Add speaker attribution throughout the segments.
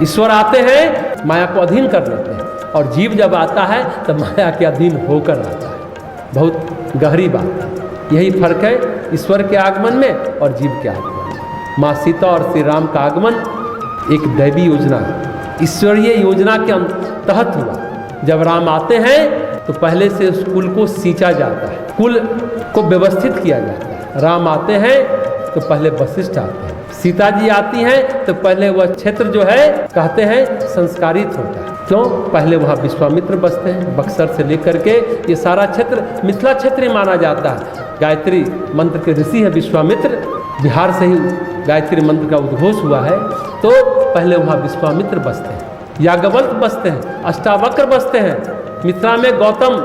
Speaker 1: ईश्वर आते हैं माया को अधीन कर लेते हैं, और जीव जब आता है तब माया के अधीन होकर आता है। बहुत गहरी बात है। यही फर्क है ईश्वर के आगमन में और जीव के आगमन में। माँ सीता और श्री राम का आगमन एक दैवी योजना है, ईश्वरीय योजना के तहत हुआ। जब राम आते हैं तो पहले से उस कुल को सींचा जाता है, कुल को व्यवस्थित किया जाता है। राम आते हैं तो पहले वशिष्ठ आते हैं, सीता जी आती हैं तो पहले वह क्षेत्र जो है कहते हैं संस्कारित होता है। क्यों? पहले वहाँ विश्वामित्र बसते हैं। बक्सर से लेकर के ये सारा क्षेत्र मिथिला क्षेत्र ही माना जाता है। गायत्री मंत्र के ऋषि है विश्वामित्र, बिहार से ही गायत्री मंत्र का उद्घोष हुआ है। तो पहले वहाँ विश्वामित्र बसते हैं, याज्ञवल्क्य बसते हैं, अष्टावक्र बसते हैं, मिथिला में गौतम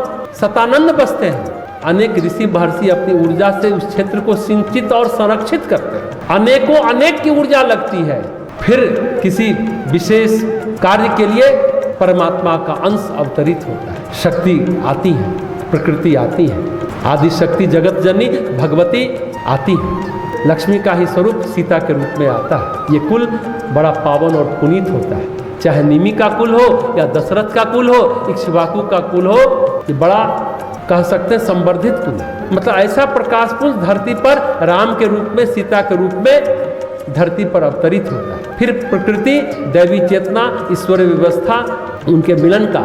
Speaker 1: शतानंद बसते हैं। अनेक ऋषि महर्षि अपनी ऊर्जा से उस क्षेत्र को सिंचित और संरक्षित करते हैं। अनेकों अनेक की ऊर्जा लगती है। फिर किसी विशेष कार्य के लिए परमात्मा का अंश अवतरित होता है, शक्ति आती है, प्रकृति आती है, आदि शक्ति जगत जननी भगवती आती है। लक्ष्मी का ही स्वरूप सीता के रूप में आता है। ये कुल बड़ा पावन और पुनीत होता है, चाहे निमि का कुल हो या दशरथ का कुल हो, इक्ष्वाकु का कुल हो। ये बड़ा कह सकते हैं संवर्धित कुल, मतलब ऐसा प्रकाशपुंज धरती पर राम के रूप में, सीता के रूप में धरती पर अवतरित होता है। फिर प्रकृति, दैवी चेतना, ईश्वरीय व्यवस्था उनके मिलन का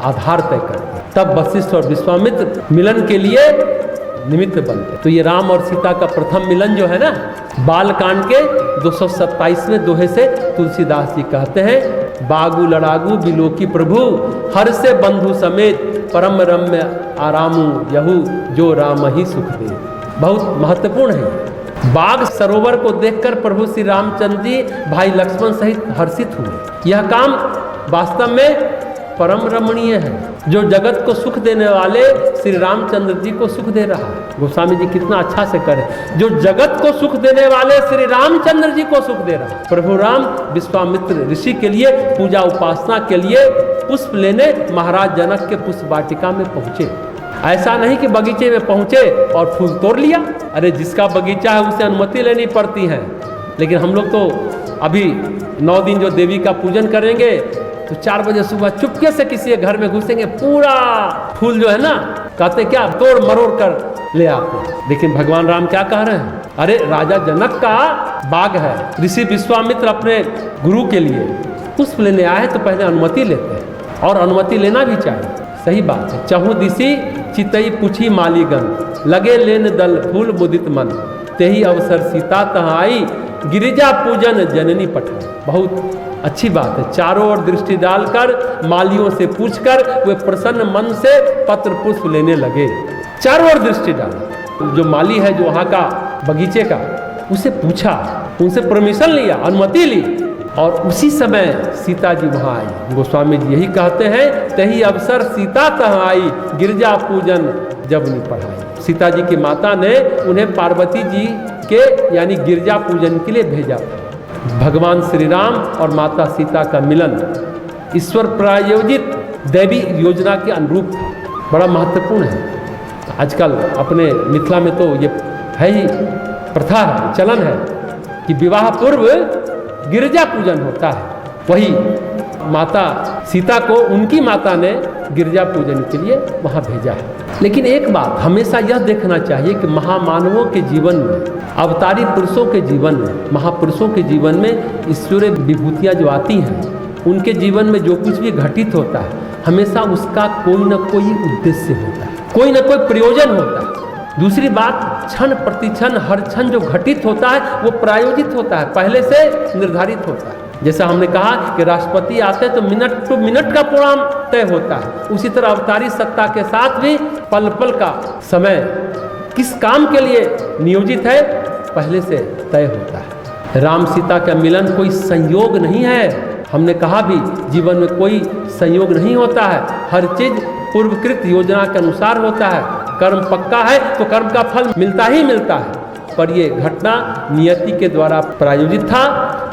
Speaker 1: आधार तय करती है। तब वशिष्ठ और विश्वामित्र मिलन के लिए निमित्त बनते। तो ये राम और सीता का प्रथम मिलन जो है ना, बालकांड के 227वें दोहे से तुलसीदास जी कहते हैं, बागु लड़ागु बिलोकी प्रभु हर से बंधु समेत परम रम्य आरामु यहू जो राम ही सुख दे। बहुत महत्वपूर्ण है। बाग सरोवर को देखकर प्रभु श्री रामचंद्र जी भाई लक्ष्मण सहित हर्षित हुए। यह काम वास्तव में परम रमणीय है, जो जगत को सुख देने वाले श्री रामचंद्र जी को सुख दे रहा है। गोस्वामी जी कितना अच्छा से करे, जो जगत को सुख देने वाले श्री रामचंद्र जी को सुख दे रहा है। प्रभु राम विश्वामित्र ऋषि के लिए पूजा उपासना के लिए पुष्प लेने महाराज जनक के पुष्प वाटिका में पहुंचे। ऐसा नहीं कि बगीचे में पहुंचे और फूल तोड़ लिया। अरे जिसका बगीचा है उसे अनुमति लेनी पड़ती है। लेकिन हम लोग तो अभी 9 दिन जो देवी का पूजन करेंगे तो 4 बजे सुबह चुपके से किसी के घर में घुसेंगे, पूरा फूल जो है ना, कहते क्या तोड़ मरोड़ कर ले आते हैं। लेकिन भगवान राम क्या कह रहे हैं? अरे राजा जनक का बाग है, ऋषि विश्वामित्र अपने गुरु के लिए पुष्प लेने आए तो पहले अनुमति लेते हैं, और अनुमति लेना भी चाहिए। सही बात है। चहु दिसी चितई पुछी मालीगन, लगे लेन दल फूल मुदित मन, तेही अवसर सीता तहाई गिरिजा पूजन जननी पठाई। बहुत अच्छी बात है। चारों ओर दृष्टि डालकर मालियों से पूछकर वे प्रसन्न मन से पत्र पुष्प लेने लगे। चारों ओर दृष्टि डाली। जो माली है जो वहाँ का बगीचे का, उसे पूछा, उनसे परमिशन लिया, अनुमति ली, और उसी समय सीता जी वहाँ आई। गोस्वामी जी यही कहते हैं, तही अवसर सीता तह आई गिरजा पूजन जब नहीं पढ़ाई। सीता जी की माता ने उन्हें पार्वती जी के यानी गिरजा पूजन के लिए भेजा था। भगवान श्री राम और माता सीता का मिलन ईश्वर प्रायोजित दैवी योजना के अनुरूप था। बड़ा महत्वपूर्ण है। आजकल अपने मिथिला में तो ये है ही प्रथा है, चलन है कि विवाह पूर्व गिरजा पूजन होता है। वही माता सीता को उनकी माता ने गिरजा पूजन के लिए वहाँ भेजा है। लेकिन एक बात हमेशा यह देखना चाहिए कि महामानवों के जीवन में, अवतारी पुरुषों के जीवन में, महापुरुषों के जीवन में ईश्वरीय विभूतियाँ जो आती हैं, उनके जीवन में जो कुछ भी घटित होता है, हमेशा उसका कोई न कोई उद्देश्य होता है, कोई न कोई प्रयोजन होता है। दूसरी बात, क्षण प्रतिक्षण हर क्षण जो घटित होता है वो प्रायोजित होता है, पहले से निर्धारित होता है। जैसा हमने कहा कि राष्ट्रपति आते हैं तो मिनट टू मिनट का प्रोग्राम तय होता है, उसी तरह अवतारी सत्ता के साथ भी पल पल का समय किस काम के लिए नियोजित है पहले से तय होता है। राम सीता का मिलन कोई संयोग नहीं है। हमने कहा भी जीवन में कोई संयोग नहीं होता है, हर चीज पूर्वकृत योजना के अनुसार होता है। कर्म पक्का है तो कर्म का फल मिलता ही मिलता है, पर ये घटना नियति के द्वारा प्रायोजित था,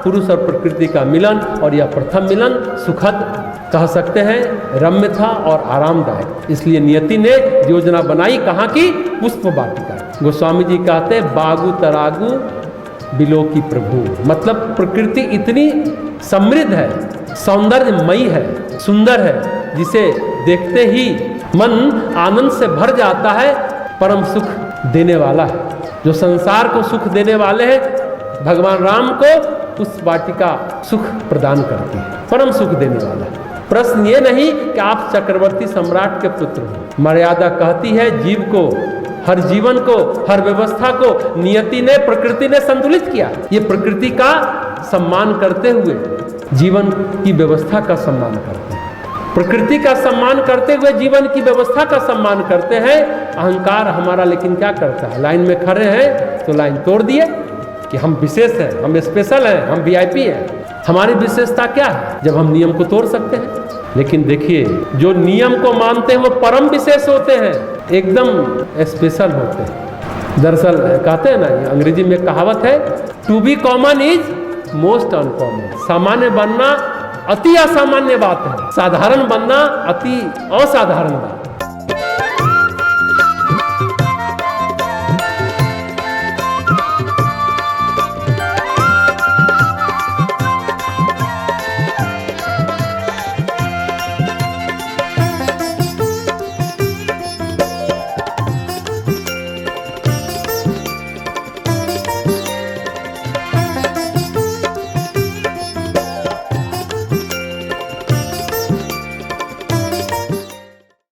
Speaker 1: पुरुष और प्रकृति का मिलन, और यह प्रथम मिलन सुखद कह सकते हैं, रम्य था और आरामदायक। इसलिए नियति ने योजना बनाई कहाँ की? पुष्प वाटिका। गोस्वामी जी कहते हैं बागु तरागु बिलो की प्रभु, मतलब प्रकृति इतनी समृद्ध है, सौंदर्यमयी है, सुंदर है, जिसे देखते ही मन आनंद से भर जाता है। परम सुख देने वाला है, जो संसार को सुख देने वाले हैं, भगवान राम को उस वाटिका सुख प्रदान करती है, परम सुख देने वाला है। प्रश्न ये नहीं कि आप चक्रवर्ती सम्राट के पुत्र हो। मर्यादा कहती है जीव को, हर जीवन को, हर व्यवस्था को नियति ने, प्रकृति ने संतुलित किया। ये प्रकृति का सम्मान करते हुए जीवन की व्यवस्था का सम्मान करते हैं, प्रकृति का सम्मान करते हुए जीवन की व्यवस्था का सम्मान करते हैं। अहंकार हमारा लेकिन क्या करता है? लाइन में खड़े हैं तो लाइन तोड़ दिए कि हम विशेष हैं, हम स्पेशल हैं, हम वीआईपी हैं। हमारी विशेषता क्या है? जब हम नियम को तोड़ सकते हैं। लेकिन देखिए, जो नियम को मानते हैं वो परम विशेष होते हैं, एकदम स्पेशल होते हैं। दरअसल कहते हैं ना, अंग्रेजी में कहावत है, to be common is most uncommon. सामान्य बनना अति असामान्य बात है, साधारण बनना अति असाधारण बात।